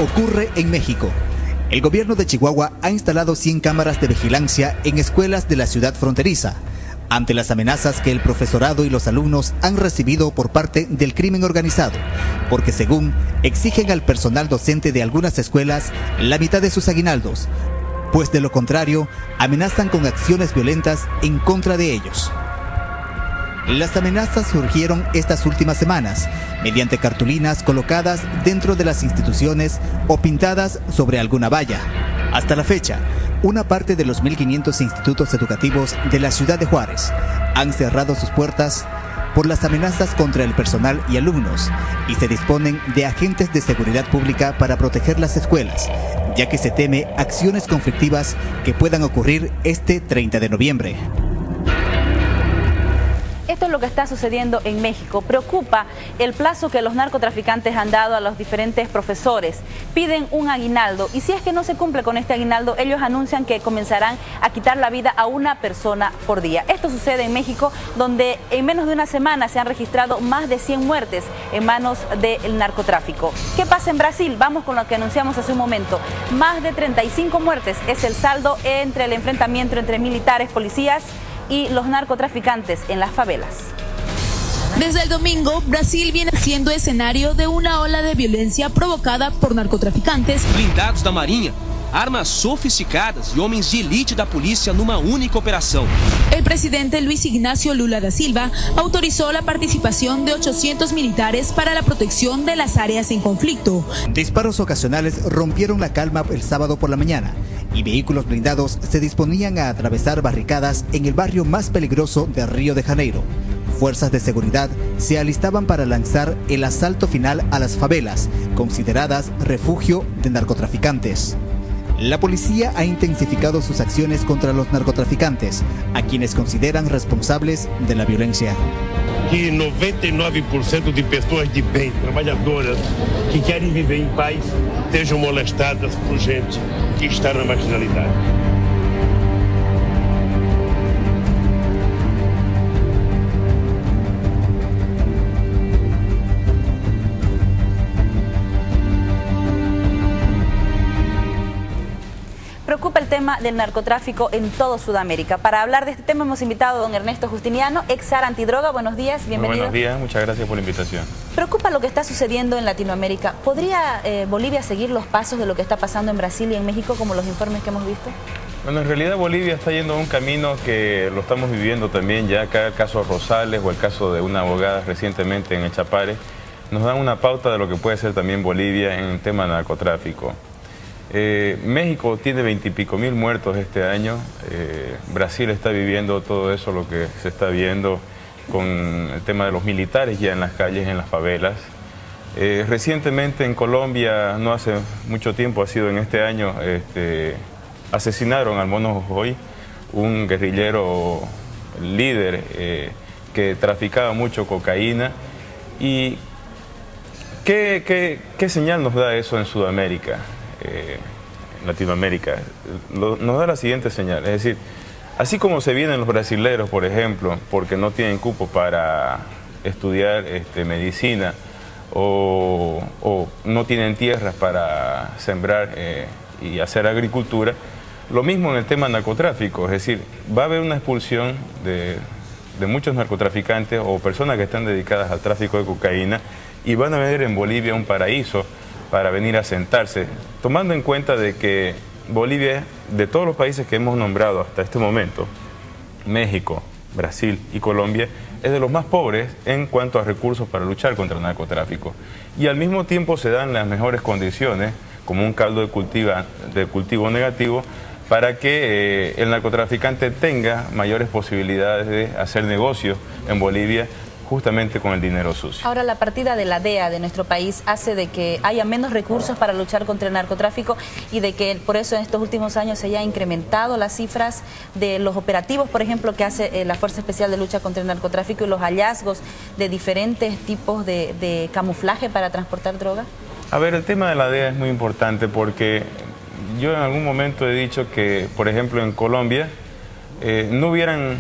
ocurre en México. El gobierno de Chihuahua ha instalado 100 cámaras de vigilancia en escuelas de la ciudad fronteriza, ante las amenazas que el profesorado y los alumnos han recibido por parte del crimen organizado, porque según exigen al personal docente de algunas escuelas la mitad de sus aguinaldos, pues de lo contrario amenazan con acciones violentas en contra de ellos. Las amenazas surgieron estas últimas semanas mediante cartulinas colocadas dentro de las instituciones o pintadas sobre alguna valla. Hasta la fecha, una parte de los 1.500 institutos educativos de la ciudad de Juárez han cerrado sus puertas por las amenazas contra el personal y alumnos y se disponen de agentes de seguridad pública para proteger las escuelas, ya que se teme acciones conflictivas que puedan ocurrir este 30 de noviembre. Esto es lo que está sucediendo en México. Preocupa el plazo que los narcotraficantes han dado a los diferentes profesores. Piden un aguinaldo y si es que no se cumple con este aguinaldo, ellos anuncian que comenzarán a quitar la vida a una persona por día. Esto sucede en México, donde en menos de una semana se han registrado más de 100 muertes en manos del narcotráfico. ¿Qué pasa en Brasil? Vamos con lo que anunciamos hace un momento. Más de 35 muertes es el saldo entre el enfrentamiento entre militares, policías y los narcotraficantes en las favelas. Desde el domingo, Brasil viene siendo escenario de una ola de violencia provocada por narcotraficantes. Blindados da Marinha, armas sofisticadas y hombres de elite da polícia numa única operación. El presidente Luis Ignacio Lula da Silva autorizó la participación de 800 militares para la protección de las áreas en conflicto. Disparos ocasionales rompieron la calma el sábado por la mañana y vehículos blindados se disponían a atravesar barricadas en el barrio más peligroso de Río de Janeiro. Fuerzas de seguridad se alistaban para lanzar el asalto final a las favelas, consideradas refugio de narcotraficantes. La policía ha intensificado sus acciones contra los narcotraficantes, a quienes consideran responsables de la violencia. Que 99% de pessoas de bem, trabalhadoras, que querem viver em paz, sejam molestadas por gente que está na marginalidade. Preocupa el tema del narcotráfico en todo Sudamérica. Para hablar de este tema hemos invitado a don Ernesto Justiniano, ex SAR antidroga. Buenos días, bienvenido. Muy buenos días, muchas gracias por la invitación. Preocupa lo que está sucediendo en Latinoamérica. ¿Podría Bolivia seguir los pasos de lo que está pasando en Brasil y en México, como los informes que hemos visto? Bueno, en realidad Bolivia está yendo a un camino que lo estamos viviendo también ya. Acá el caso Rosales o el caso de una abogada recientemente en Echapare nos dan una pauta de lo que puede ser también Bolivia en el tema de narcotráfico. México tiene 20 y pico mil muertos este año. Brasil está viviendo todo eso, lo que se está viendo con el tema de los militares ya en las calles, en las favelas. Recientemente en Colombia, no hace mucho tiempo, ha sido en este año, asesinaron al Mono Jojoy, un guerrillero líder que traficaba mucho cocaína. ¿Y qué señal nos da eso en Sudamérica? Latinoamérica, nos da la siguiente señal, es decir, así como se vienen los brasileros, por ejemplo, porque no tienen cupo para estudiar medicina o no tienen tierras para sembrar y hacer agricultura, lo mismo en el tema narcotráfico, es decir, va a haber una expulsión de muchos narcotraficantes o personas que están dedicadas al tráfico de cocaína y van a ver en Bolivia un paraíso para venir a sentarse, tomando en cuenta de que Bolivia, de todos los países que hemos nombrado hasta este momento, México, Brasil y Colombia, es de los más pobres en cuanto a recursos para luchar contra el narcotráfico. Y al mismo tiempo se dan las mejores condiciones, como un caldo de cultivo negativo, para que el narcotraficante tenga mayores posibilidades de hacer negocios en Bolivia, justamente con el dinero sucio. Ahora, la partida de la DEA de nuestro país hace de que haya menos recursos para luchar contra el narcotráfico y de que por eso en estos últimos años se haya incrementado las cifras de los operativos, por ejemplo, que hace la Fuerza Especial de Lucha contra el Narcotráfico y los hallazgos de diferentes tipos de camuflaje para transportar droga. A ver, el tema de la DEA es muy importante porque yo en algún momento he dicho que, por ejemplo, en Colombia no hubieran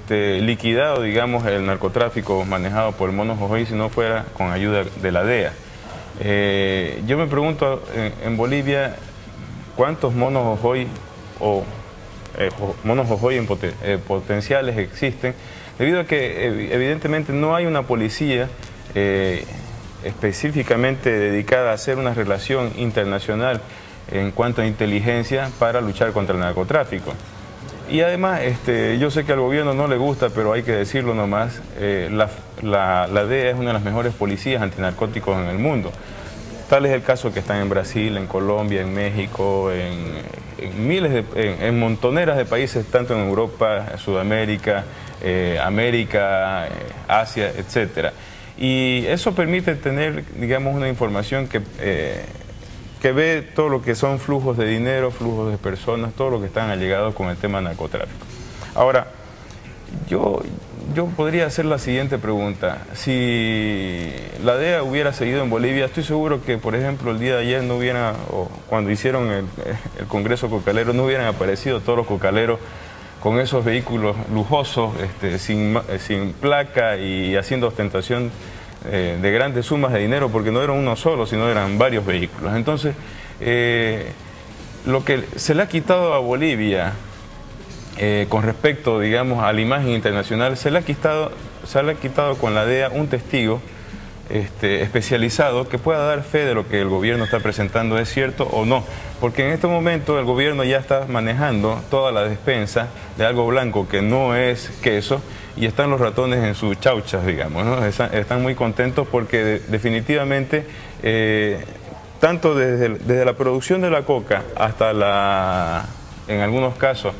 liquidado, digamos, el narcotráfico manejado por el Mono Jojoy si no fuera con ayuda de la DEA. Yo me pregunto en Bolivia cuántos monos jojoy o monos jojoy potenciales existen, debido a que evidentemente no hay una policía específicamente dedicada a hacer una relación internacional en cuanto a inteligencia para luchar contra el narcotráfico. Y además, yo sé que al gobierno no le gusta, pero hay que decirlo nomás, la DEA es una de las mejores policías antinarcóticos en el mundo. Tal es el caso que están en Brasil, en Colombia, en México, en montoneras de países, tanto en Europa, Sudamérica, América, Asia, etc. Y eso permite tener, digamos, una información que ve todo lo que son flujos de dinero, flujos de personas, todo lo que están allegados con el tema narcotráfico. Ahora, yo podría hacer la siguiente pregunta. Si la DEA hubiera seguido en Bolivia, estoy seguro que, por ejemplo, el día de ayer no hubiera, o cuando hicieron el Congreso Cocalero, no hubieran aparecido todos los cocaleros con esos vehículos lujosos, sin placa y haciendo ostentación de grandes sumas de dinero, porque no era uno solo, sino eran varios vehículos. Entonces, lo que se le ha quitado a Bolivia con respecto, digamos, a la imagen internacional, se le ha quitado con la DEA un testigo especializado que pueda dar fe de lo que el gobierno está presentando es cierto o no, porque en este momento el gobierno ya está manejando toda la despensa de algo blanco que no es queso, y están los ratones en sus chauchas, digamos, ¿no? Están muy contentos porque definitivamente, tanto desde la producción de la coca hasta en algunos casos,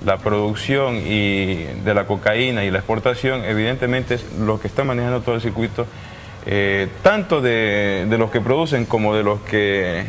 la producción de la cocaína y la exportación, evidentemente es lo que está manejando todo el circuito, tanto de los que producen como de los que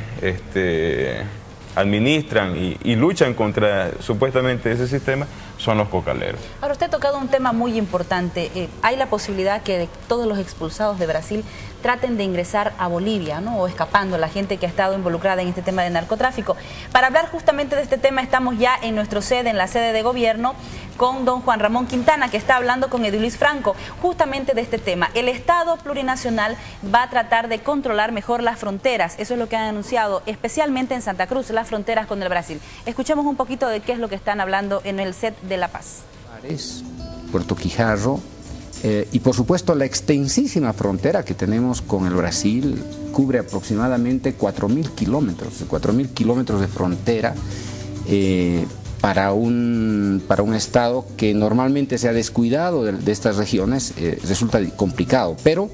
administran y luchan contra supuestamente ese sistema, son los cocaleros. Ahora, usted ha tocado un tema muy importante. Hay la posibilidad que todos los expulsados de Brasil traten de ingresar a Bolivia, ¿no? O escapando, la gente que ha estado involucrada en este tema de narcotráfico. Para hablar justamente de este tema estamos ya en nuestra sede, en la sede de gobierno, con don Juan Ramón Quintana, que está hablando con Edilis Franco, justamente de este tema. El Estado plurinacional va a tratar de controlar mejor las fronteras, eso es lo que han anunciado, especialmente en Santa Cruz, las fronteras con el Brasil. Escuchemos un poquito de qué es lo que están hablando en el set de La Paz. Puerto Quijarro, y por supuesto la extensísima frontera que tenemos con el Brasil cubre aproximadamente 4.000 kilómetros, 4.000 kilómetros de frontera para un Estado que normalmente se ha descuidado de estas regiones. Resulta complicado, pero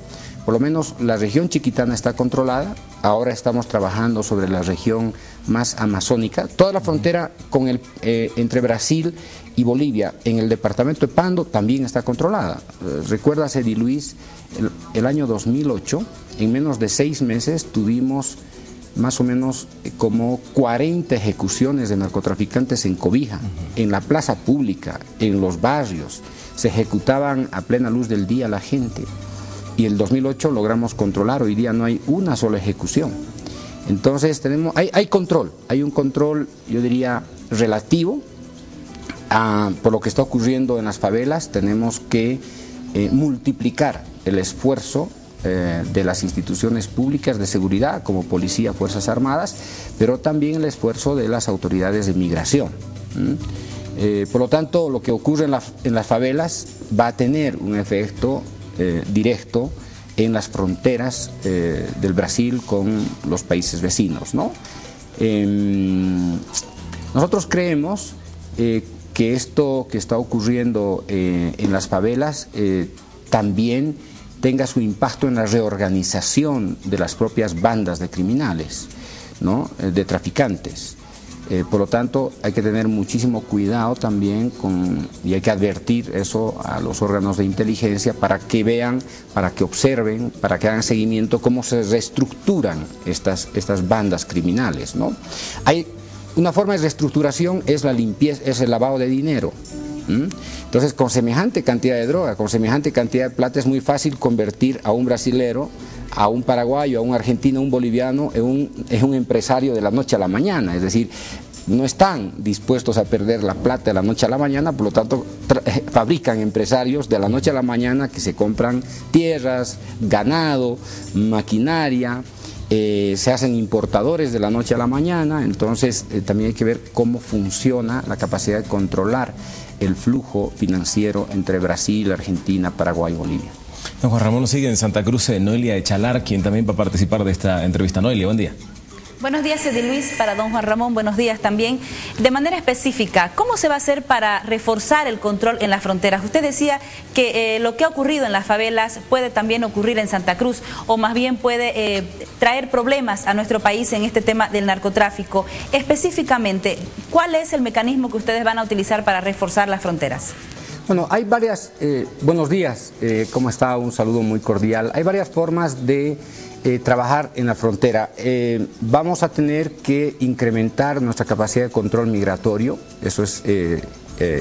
por lo menos la región chiquitana está controlada. Ahora estamos trabajando sobre la región más amazónica. Toda la frontera entre Brasil y Bolivia en el departamento de Pando también está controlada. Recuerdas, Edi Luis, el año 2008, en menos de 6 meses tuvimos más o menos como 40 ejecuciones de narcotraficantes en Cobija, en la plaza pública, en los barrios. Se ejecutaban a plena luz del día la gente. Y el 2008 logramos controlar, hoy día no hay una sola ejecución. Entonces hay control, hay un control, yo diría, relativo por lo que está ocurriendo en las favelas. Tenemos que multiplicar el esfuerzo de las instituciones públicas de seguridad, como policía, Fuerzas Armadas, pero también el esfuerzo de las autoridades de migración. Por lo tanto, lo que ocurre en las favelas va a tener un efecto directo en las fronteras del Brasil con los países vecinos, ¿no? Nosotros creemos que esto que está ocurriendo en las favelas también tenga su impacto en la reorganización de las propias bandas de criminales, ¿no? De traficantes. Por lo tanto, hay que tener muchísimo cuidado también y hay que advertir eso a los órganos de inteligencia para que vean, para que observen, para que hagan seguimiento cómo se reestructuran estas bandas criminales, ¿no? Hay una forma de reestructuración, es la limpieza, es el lavado de dinero. Entonces, con semejante cantidad de droga, con semejante cantidad de plata, es muy fácil convertir a un brasilero, a un paraguayo, a un argentino, a un boliviano, en un empresario de la noche a la mañana. Es decir, no están dispuestos a perder la plata de la noche a la mañana, por lo tanto fabrican empresarios de la noche a la mañana que se compran tierras, ganado, maquinaria, se hacen importadores de la noche a la mañana, entonces también hay que ver cómo funciona la capacidad de controlar el flujo financiero entre Brasil, Argentina, Paraguay y Bolivia. Don Juan Ramón, nos sigue en Santa Cruz Noelia Echalar, quien también va a participar de esta entrevista. Noelia, buen día. Buenos días, Edi Luis, para don Juan Ramón, buenos días también. De manera específica, ¿cómo se va a hacer para reforzar el control en las fronteras? Usted decía que lo que ha ocurrido en las favelas puede también ocurrir en Santa Cruz, o más bien puede traer problemas a nuestro país en este tema del narcotráfico. Específicamente, ¿cuál es el mecanismo que ustedes van a utilizar para reforzar las fronteras? Bueno, hay varias, buenos días, ¿cómo está? Un saludo muy cordial. Hay varias formas de trabajar en la frontera. Vamos a tener que incrementar nuestra capacidad de control migratorio, eso es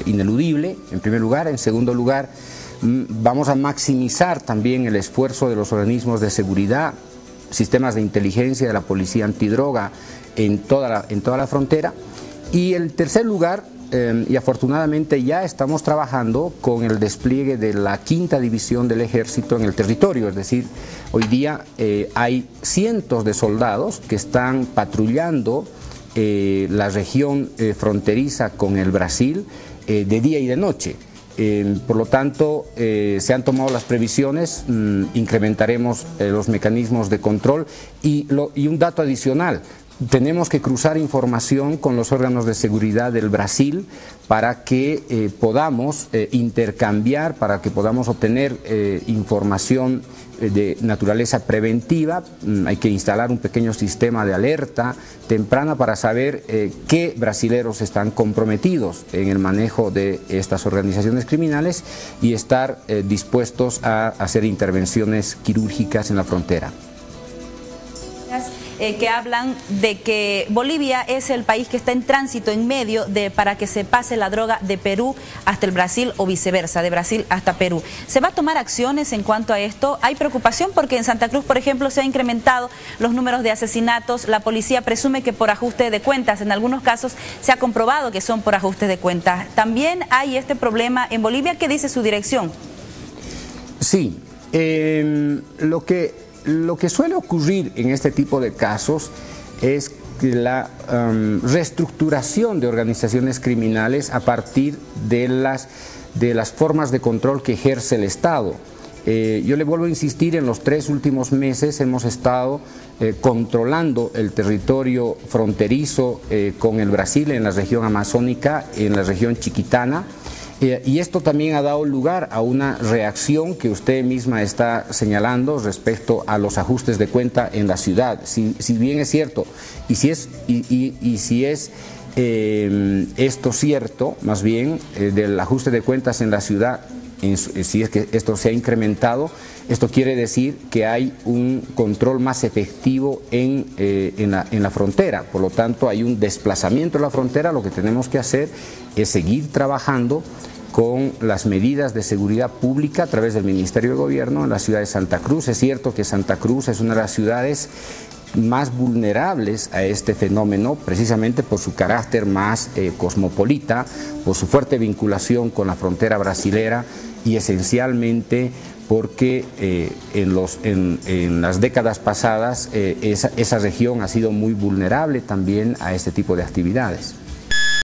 ineludible, en primer lugar. En segundo lugar, vamos a maximizar también el esfuerzo de los organismos de seguridad, sistemas de inteligencia de la policía antidroga en toda la frontera. Y en tercer lugar, y afortunadamente ya estamos trabajando con el despliegue de la 5ª División del Ejército en el territorio, es decir, hoy día hay cientos de soldados que están patrullando la región fronteriza con el Brasil de día y de noche. Por lo tanto, se han tomado las previsiones, incrementaremos los mecanismos de control y un dato adicional. Tenemos que cruzar información con los órganos de seguridad del Brasil para que podamos intercambiar, para que podamos obtener información de naturaleza preventiva. Hay que instalar un pequeño sistema de alerta temprana para saber qué brasileros están comprometidos en el manejo de estas organizaciones criminales y estar dispuestos a hacer intervenciones quirúrgicas en la frontera. Que hablan de que Bolivia es el país que está en tránsito en medio para que se pase la droga de Perú hasta el Brasil o viceversa, de Brasil hasta Perú. ¿Se va a tomar acciones en cuanto a esto? Hay preocupación porque en Santa Cruz, por ejemplo, se han incrementado los números de asesinatos. La policía presume que por ajuste de cuentas, en algunos casos se ha comprobado que son por ajuste de cuentas. También hay este problema en Bolivia. ¿Qué dice su dirección? Sí, lo que suele ocurrir en este tipo de casos es la reestructuración de organizaciones criminales a partir de las formas de control que ejerce el Estado. Yo le vuelvo a insistir, en los 3 últimos meses hemos estado controlando el territorio fronterizo con el Brasil en la región amazónica, en la región chiquitana. Y esto también ha dado lugar a una reacción que usted misma está señalando respecto a los ajustes de cuenta en la ciudad. Si bien es cierto, y si es esto cierto, más bien, del ajuste de cuentas en la ciudad, si es que esto se ha incrementado, esto quiere decir que hay un control más efectivo en la frontera. Por lo tanto, hay un desplazamiento en la frontera. Lo que tenemos que hacer es seguir trabajando con las medidas de seguridad pública a través del Ministerio de Gobierno en la ciudad de Santa Cruz. Es cierto que Santa Cruz es una de las ciudades más vulnerables a este fenómeno, precisamente por su carácter más cosmopolita, por su fuerte vinculación con la frontera brasilera y esencialmente porque en las décadas pasadas esa región ha sido muy vulnerable también a este tipo de actividades.